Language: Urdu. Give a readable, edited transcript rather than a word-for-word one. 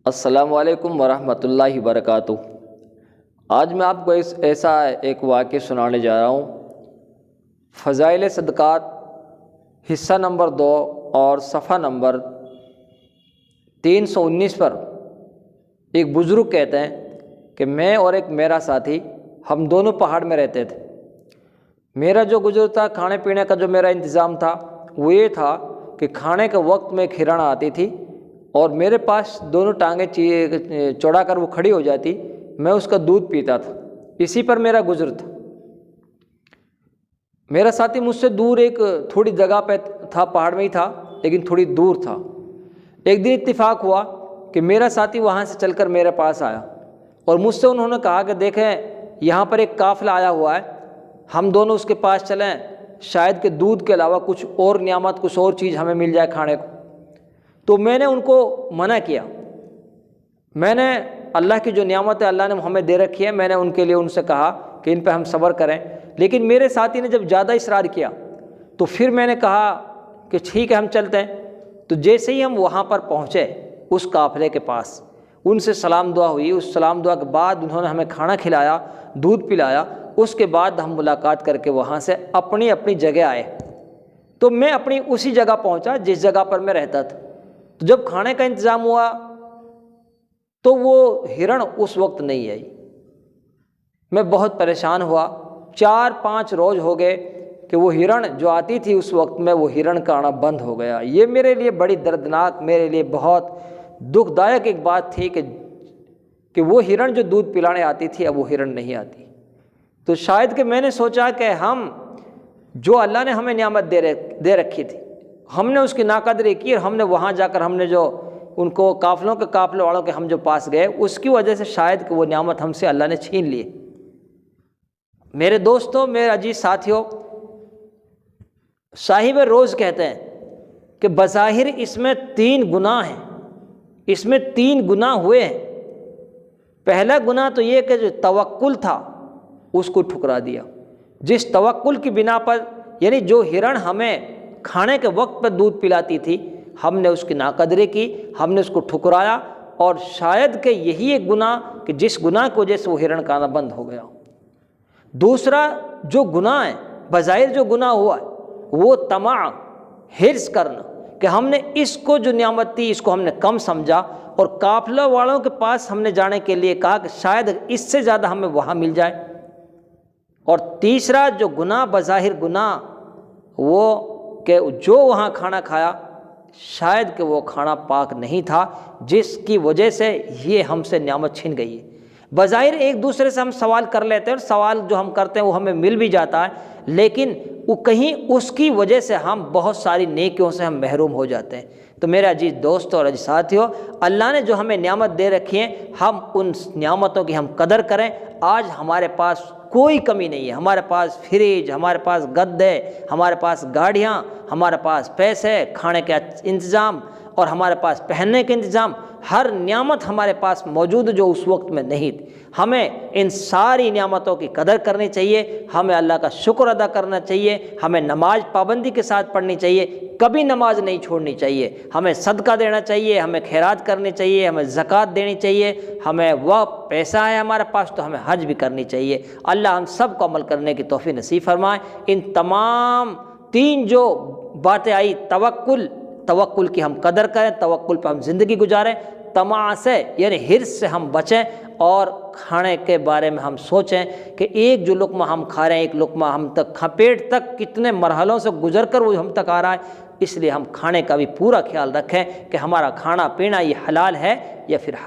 السلام علیکم ورحمۃ اللہ وبرکاتہ۔ آج میں آپ کو ایسا ایک واقعہ سنانے جا رہا ہوں۔ فضائل صدقات حصہ نمبر 2 اور صفحہ نمبر 319 پر ایک بزرگ کہتے ہیں کہ میں اور ایک میرا ساتھی ہم دونوں پہاڑ میں رہتے تھے۔ میرا جو گزر تھا، کھانے پینے کا جو میرا انتظام تھا وہ یہ تھا کہ کھانے کے وقت میں ایک ہرن آتی تھی اور میرے پاس دونوں ٹانگیں چوڑا کر وہ کھڑی ہو جاتی، میں اس کا دودھ پیتا تھا۔ اسی پر میرا گزر تھا۔ میرا ساتھی مجھ سے دور ایک تھوڑی جگہ پہ تھا، پہاڑ میں ہی تھا لیکن تھوڑی دور تھا۔ ایک دن اتفاق ہوا کہ میرا ساتھی وہاں سے چل کر میرے پاس آیا اور مجھ سے انہوں نے کہا کہ دیکھیں یہاں پر ایک قافلہ آیا ہوا ہے، ہم دونوں اس کے پاس چلیں، شاید کہ دودھ کے علاوہ کچھ اور نعمت، کچھ اور چیز ہمیں مل جائے کھانے کو۔ تو میں نے ان کو منع کیا۔ میں نے اللہ کی جو نعمت ہے اللہ نے ہمیں دے رکھی ہے، میں نے ان کے لیے ان سے کہا کہ ان پہ ہم صبر کریں، لیکن میرے ساتھی نے جب زیادہ اصرار کیا تو پھر میں نے کہا کہ ٹھیک ہے ہم چلتے ہیں۔ تو جیسے ہی ہم وہاں پر پہنچے اس قافلے کے پاس، ان سے سلام دعا ہوئی۔ اس سلام دعا کے بعد انہوں نے ہمیں کھانا کھلایا، دودھ پلایا۔ اس کے بعد ہم ملاقات کر کے وہاں سے اپنی اپنی جگہ آئے۔ تو میں اپنی اسی جگہ پہنچا جس جگہ پر میں رہتا تھا۔ تو جب کھانے کا انتظام ہوا تو وہ ہرن اس وقت نہیں آئی۔ میں بہت پریشان ہوا۔ 4-5 روز ہو گئے کہ وہ ہرن جو آتی تھی اس وقت میں، وہ ہرن کا آنا بند ہو گیا۔ یہ میرے لیے بڑی دردناک، میرے لیے بہت دکھ دائق ایک بات تھی کہ وہ ہرن جو دودھ پلانے آتی تھی اب وہ ہرن نہیں آتی۔ تو شاید کہ میں نے سوچا کہ ہم جو اللہ نے ہمیں نعمت دے رکھی تھی، ہم نے اس کی ناقدری کی اور ہم نے وہاں جا کر ہم نے جو ان کو قافلے والوں کے ہم جو پاس گئے، اس کی وجہ سے شاید کہ وہ نعمت ہم سے اللہ نے چھین لی۔ میرے دوستوں، میرے عزیز ساتھیوں، صاحب روز کہتے ہیں کہ بظاہر اس میں 3 گناہ ہیں، اس میں 3 گناہ ہوئے ہیں۔ پہلا گناہ تو یہ کہ جو توکل تھا اس کو ٹھکرا دیا۔ جس توکل کی بنا پر، یعنی جو ہرن ہمیں کھانے کے وقت پر دودھ پلاتی تھی، ہم نے اس کی ناقدری کی، ہم نے اس کو ٹھکرایا، اور شاید کہ یہی ایک گناہ کہ جس گناہ کی وجہ سے وہ ہرن کا آنا بند ہو گیا۔ دوسرا جو گناہ ہے، بظاہر جو گناہ ہوا ہے، وہ طمع، حرص کرنا کہ ہم نے اس کو جو نعمت تھی اس کو ہم نے کم سمجھا اور قافلہ والوں کے پاس ہم نے جانے کے لیے کہا کہ شاید اس سے زیادہ ہمیں وہاں مل جائے۔ اور تیسرا جو گناہ، بظاہر گناہ، وہ کہ جو وہاں کھانا کھایا شاید کہ وہ کھانا پاک نہیں تھا، جس کی وجہ سے یہ ہم سے نعمت چھن گئی ہے۔ بظاہر ایک دوسرے سے ہم سوال کر لیتے ہیں اور سوال جو ہم کرتے ہیں وہ ہمیں مل بھی جاتا ہے، لیکن وہ کہیں اس کی وجہ سے ہم بہت ساری نیکیوں سے ہم محروم ہو جاتے ہیں۔ تو میرے عزیز دوستوں اور عزیز ساتھیوں، اللہ نے جو ہمیں نعمت دے رکھی ہے، ہم ان نعمتوں کی ہم قدر کریں۔ آج ہمارے پاس کوئی کمی نہیں ہے، ہمارے پاس فریج، ہمارے پاس گدے، ہمارے پاس گاڑیاں، ہمارے پاس پیسے، کھانے کا انتظام اور ہمارے پاس پہننے کا انتظام، ہر نعمت ہمارے پاس موجود جو اس وقت میں نہیں تھی۔ ہمیں ان ساری نعمتوں کی قدر کرنی چاہیے، ہمیں اللہ کا شکر ادا کرنا چاہیے، ہمیں نماز پابندی کے ساتھ پڑھنی چاہیے، کبھی نماز نہیں چھوڑنی چاہیے، ہمیں صدقہ دینا چاہیے، ہمیں خیرات کرنی چاہیے، ہمیں زکوٰۃ دینی چاہیے، ہمیں وہ پیسہ ہے ہمارے پاس تو ہمیں حج بھی کرنی چاہیے۔ اللہ ہم سب کو عمل کرنے کی توفیق نصیب فرمائے۔ ان تمام 3 جو باتیں آئی، توکل کی ہم قدر کریں، توکل پہ ہم زندگی گزاریں، طمع سے یعنی حرص سے ہم بچیں، اور کھانے کے بارے میں ہم سوچیں کہ ایک جو لقمہ ہم کھا رہے ہیں، ایک لقمہ ہم تک پیٹ تک کتنے مرحلوں سے گزر کر وہ ہم تک آ رہا ہے، اس لیے ہم کھانے کا بھی پورا خیال رکھیں کہ ہمارا کھانا پینا یہ حلال ہے یا پھر حرام۔